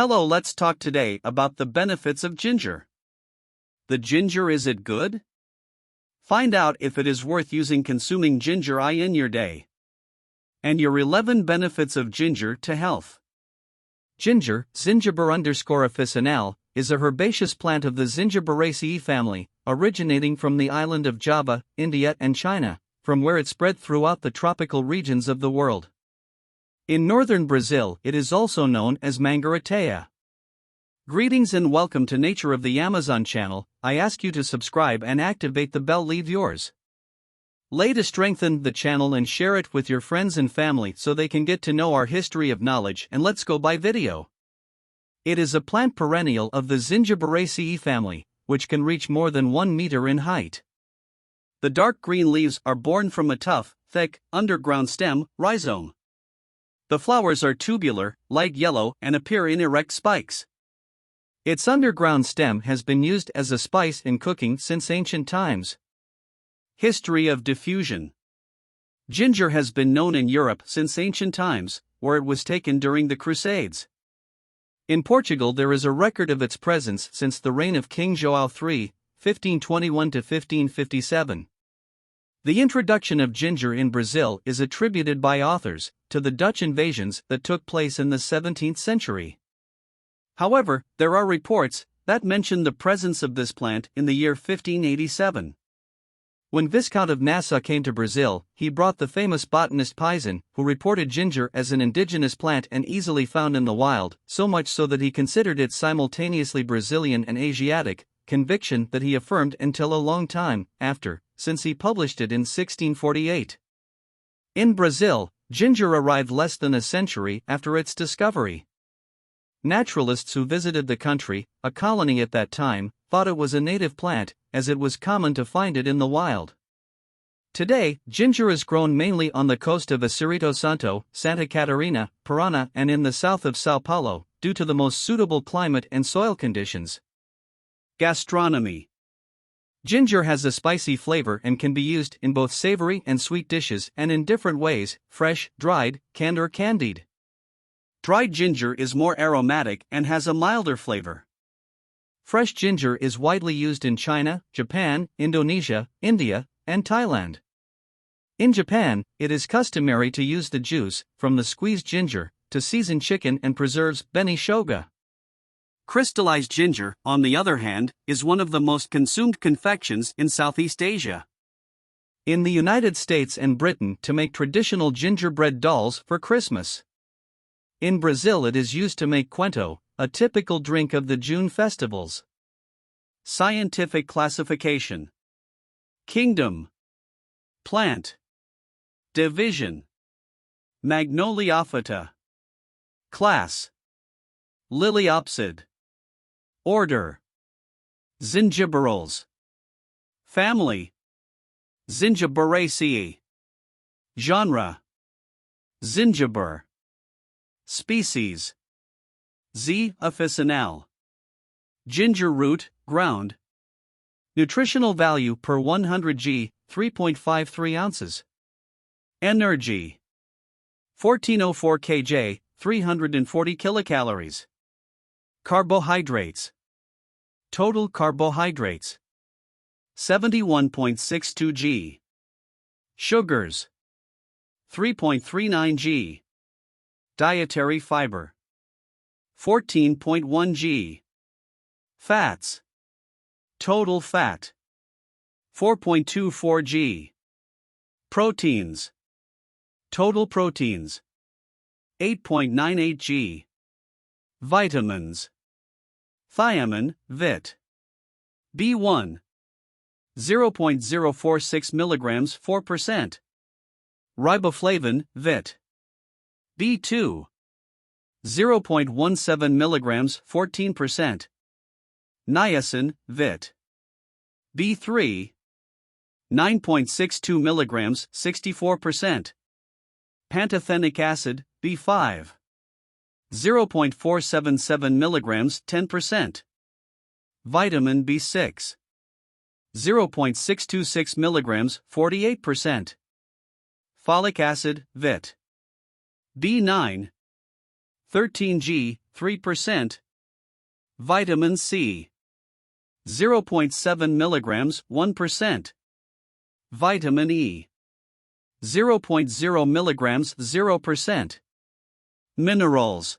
Hello, let's talk today about the benefits of ginger. The ginger, is it good? Find out if it is worth consuming ginger in your day. And your 11 benefits of ginger to health. Ginger, Zingiber_officinale, is a herbaceous plant of the Zingiberaceae family, originating from the island of Java, India and China, from where it spread throughout the tropical regions of the world. In northern Brazil, it is also known as mangarataia. Greetings and welcome to Nature of the Amazon channel. I ask you to subscribe and activate the bell. Leave yours. Lay to strengthen the channel and share it with your friends and family so they can get to know our history of knowledge. And let's go by video. It is a plant perennial of the Zingiberaceae family, which can reach more than 1 meter in height. The dark green leaves are born from a tough, thick, underground stem, rhizome. The flowers are tubular, light yellow, and appear in erect spikes. Its underground stem has been used as a spice in cooking since ancient times. History of diffusion. Ginger has been known in Europe since ancient times, where it was taken during the Crusades. In Portugal, there is a record of its presence since the reign of King João III, 1521 to 1557. The introduction of ginger in Brazil is attributed by authors to the Dutch invasions that took place in the 17th century. However, there are reports that mention the presence of this plant in the year 1587. When Viscount of Nassau came to Brazil, he brought the famous botanist Pison, who reported ginger as an indigenous plant and easily found in the wild, so much so that he considered it simultaneously Brazilian and Asiatic, conviction that he affirmed until a long time after, since he published it in 1648. In Brazil, ginger arrived less than a century after its discovery. Naturalists who visited the country, a colony at that time, thought it was a native plant, as it was common to find it in the wild. Today, ginger is grown mainly on the coast of Espírito Santo, Santa Catarina, Paraná, and in the south of São Paulo, due to the most suitable climate and soil conditions. Gastronomy. Ginger has a spicy flavor and can be used in both savory and sweet dishes and in different ways: fresh, dried, canned or candied. Dried ginger is more aromatic and has a milder flavor. Fresh ginger is widely used in China, Japan, Indonesia, India, and Thailand. In Japan, it is customary to use the juice from the squeezed ginger to season chicken and preserves beni shoga. Crystallized ginger, on the other hand, is one of the most consumed confections in Southeast Asia. In the United States and Britain, to make traditional gingerbread dolls for Christmas. In Brazil, it is used to make quento, a typical drink of the June festivals. Scientific classification. Kingdom. Plant. Division. Magnoliophyta. Class. Liliopsid. Order. Zingiberales. Family. Zingiberaceae. Genre. Zingiber. Species. Z. officinale. Ginger root, ground. Nutritional value per 100 g, 3.53 ounces. Energy. 1404 kJ, 340 kilocalories. Carbohydrates. Total carbohydrates. 71.62 g. Sugars. 3.39 g. Dietary fiber. 14.1 g. Fats. Total fat. 4.24 g. Proteins. Total proteins. 8.98 g. Vitamins. Thiamine, Vit. B1. 0.046 mg 4%. Riboflavin, Vit. B2. 0.17 mg 14%. Niacin, Vit. B3. 9.62 mg 64%. Pantothenic acid, B5. 0.477 mg 10%. Vitamin B6. 0.626 mg 48%. Folic acid, Vit. B9. 13 g, 3%. Vitamin C, 0.7 milligrams, 1%. Vitamin E, 0.0 milligrams, 0%. Minerals.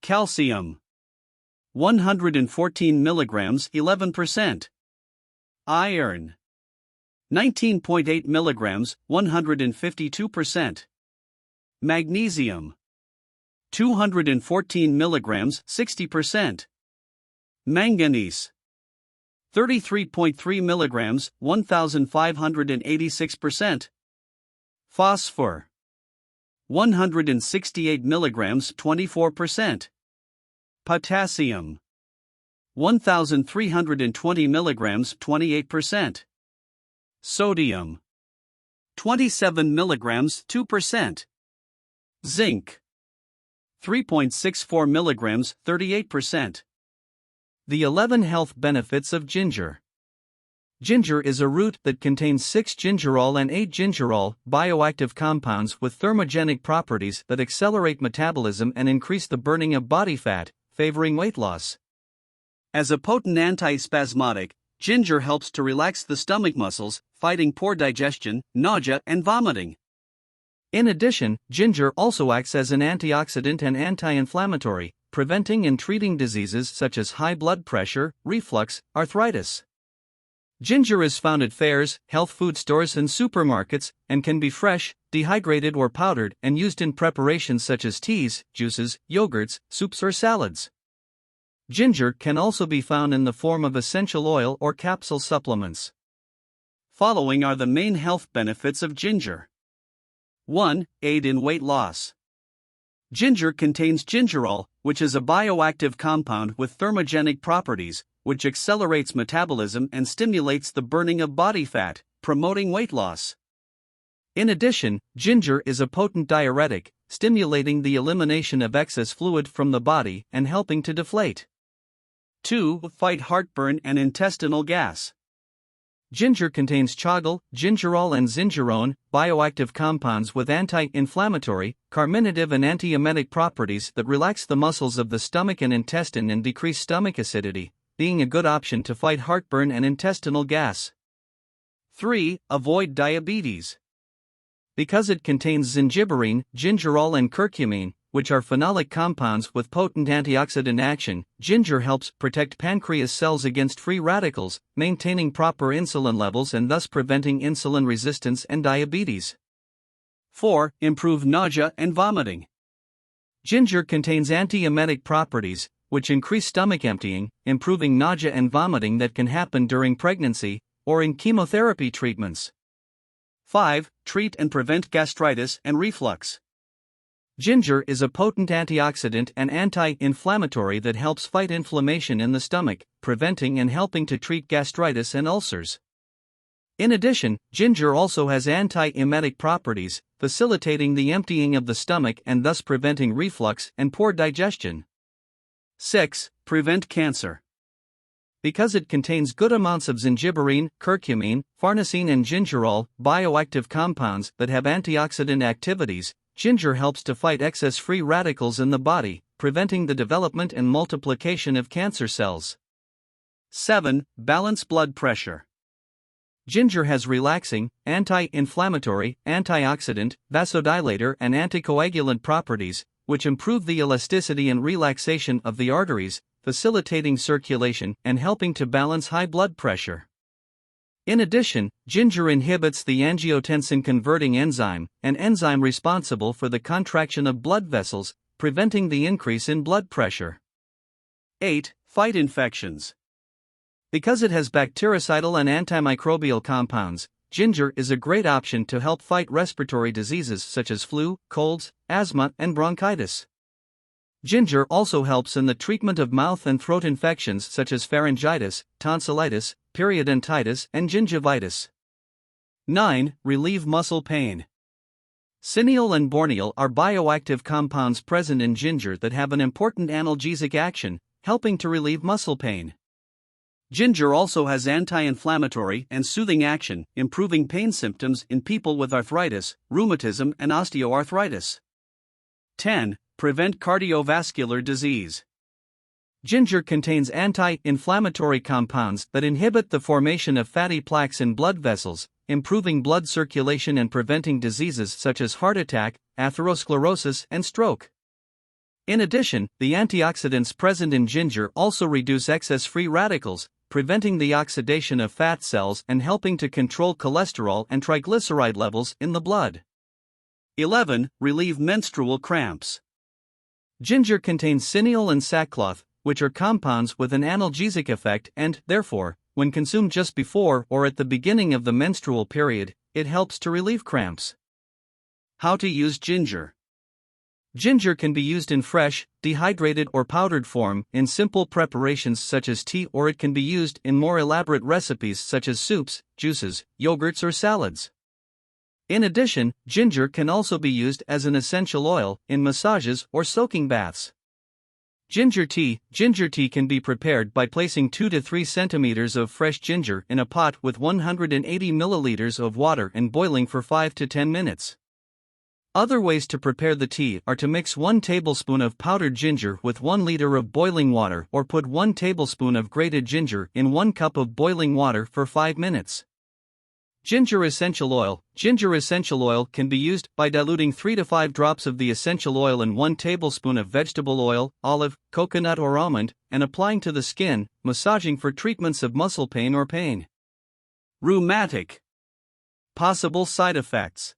Calcium, 114 milligrams, 11%. Iron, 19.8 milligrams, 152%. Magnesium, 214 milligrams, 60%. Manganese, 33.3 milligrams, 1,586%. Phosphor, 168 milligrams, 24%. Potassium, 1,320 milligrams, 28%. Sodium, 27 milligrams, 2%. Zinc, 3.64 milligrams, 38%. The 11 health benefits of ginger. Ginger is a root that contains 6 gingerol and 8 gingerol, bioactive compounds with thermogenic properties that accelerate metabolism and increase the burning of body fat, favoring weight loss. As a potent antispasmodic, ginger helps to relax the stomach muscles, fighting poor digestion, nausea, and vomiting. In addition, ginger also acts as an antioxidant and anti-inflammatory, preventing and treating diseases such as high blood pressure, reflux, arthritis. Ginger is found at fairs, health food stores, and supermarkets, and can be fresh, dehydrated, or powdered and used in preparations such as teas, juices, yogurts, soups, or salads. Ginger can also be found in the form of essential oil or capsule supplements. Following are the main health benefits of ginger. 1. Aid in weight loss. Ginger contains gingerol, which is a bioactive compound with thermogenic properties, which accelerates metabolism and stimulates the burning of body fat, promoting weight loss. In addition, ginger is a potent diuretic, stimulating the elimination of excess fluid from the body and helping to deflate. 2. Fight heartburn and intestinal gas. Ginger contains chayote, gingerol, and zingerone, bioactive compounds with anti-inflammatory, carminative, and antiemetic properties that relax the muscles of the stomach and intestine and decrease stomach acidity, being a good option to fight heartburn and intestinal gas. 3. Avoid diabetes. Because it contains zingiberine, gingerol, and curcumin, which are phenolic compounds with potent antioxidant action, ginger helps protect pancreas cells against free radicals, maintaining proper insulin levels and thus preventing insulin resistance and diabetes. 4. Improve nausea and vomiting. Ginger contains antiemetic properties, which increase stomach emptying, improving nausea and vomiting that can happen during pregnancy or in chemotherapy treatments. 5. Treat and prevent gastritis and reflux. Ginger is a potent antioxidant and anti-inflammatory that helps fight inflammation in the stomach, preventing and helping to treat gastritis and ulcers. In addition, ginger also has anti-emetic properties, facilitating the emptying of the stomach and thus preventing reflux and poor digestion. 6. Prevent cancer. Because it contains good amounts of zingiberine, curcumin, farnesene, and gingerol, bioactive compounds that have antioxidant activities, ginger helps to fight excess free radicals in the body, preventing the development and multiplication of cancer cells. 7. Balance blood pressure. Ginger has relaxing, anti-inflammatory, antioxidant, vasodilator, and anticoagulant properties, which improve the elasticity and relaxation of the arteries, facilitating circulation and helping to balance high blood pressure. In addition, ginger inhibits the angiotensin-converting enzyme, an enzyme responsible for the contraction of blood vessels, preventing the increase in blood pressure. 8. Fight infections. Because it has bactericidal and antimicrobial compounds, ginger is a great option to help fight respiratory diseases such as flu, colds, asthma, and bronchitis. Ginger also helps in the treatment of mouth and throat infections such as pharyngitis, tonsillitis, periodontitis, and gingivitis. 9. Relieve muscle pain. Cineol and borneol are bioactive compounds present in ginger that have an important analgesic action, helping to relieve muscle pain. Ginger also has anti-inflammatory and soothing action, improving pain symptoms in people with arthritis, rheumatism, and osteoarthritis. 10. Prevent cardiovascular disease. Ginger contains anti-inflammatory compounds that inhibit the formation of fatty plaques in blood vessels, improving blood circulation and preventing diseases such as heart attack, atherosclerosis, and stroke. In addition, the antioxidants present in ginger also reduce excess free radicals, preventing the oxidation of fat cells and helping to control cholesterol and triglyceride levels in the blood. 11. Relieve menstrual cramps. Ginger contains cineol and sackcloth, which are compounds with an analgesic effect and, therefore, when consumed just before or at the beginning of the menstrual period, it helps to relieve cramps. How to use ginger. Ginger can be used in fresh, dehydrated or powdered form in simple preparations such as tea, or it can be used in more elaborate recipes such as soups, juices, yogurts or salads. In addition, ginger can also be used as an essential oil in massages or soaking baths. Ginger tea can be prepared by placing 2 to 3 centimeters of fresh ginger in a pot with 180 milliliters of water and boiling for 5 to 10 minutes. Other ways to prepare the tea are to mix 1 tablespoon of powdered ginger with 1 liter of boiling water, or put 1 tablespoon of grated ginger in 1 cup of boiling water for 5 minutes. Ginger essential oil. Ginger essential oil can be used by diluting 3 to 5 drops of the essential oil in 1 tablespoon of vegetable oil, olive, coconut or almond, and applying to the skin, massaging for treatments of muscle pain or pain. Rheumatic. Possible side effects.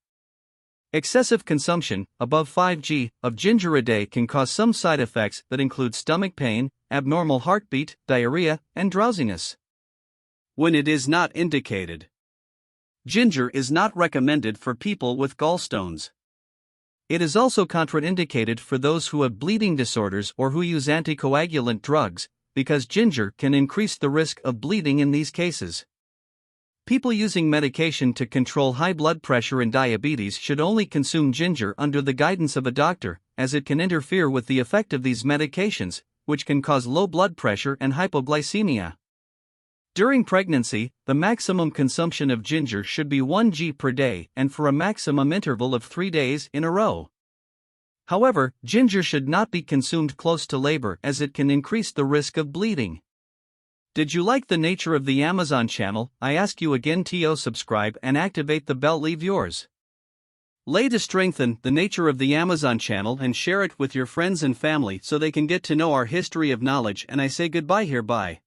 Excessive consumption, above 5 g, of ginger a day can cause some side effects that include stomach pain, abnormal heartbeat, diarrhea, and drowsiness. When it is not indicated. Ginger is not recommended for people with gallstones. It is also contraindicated for those who have bleeding disorders or who use anticoagulant drugs, because ginger can increase the risk of bleeding in these cases. People using medication to control high blood pressure and diabetes should only consume ginger under the guidance of a doctor, as it can interfere with the effect of these medications, which can cause low blood pressure and hypoglycemia. During pregnancy, the maximum consumption of ginger should be 1 g per day and for a maximum interval of 3 days in a row. However, ginger should not be consumed close to labor, as it can increase the risk of bleeding. Did you like the nature of the Amazon channel? I ask you again to subscribe and activate the bell. Leave yours. Lay to strengthen the nature of the Amazon channel and share it with your friends and family so they can get to know our history of knowledge, and I say goodbye hereby.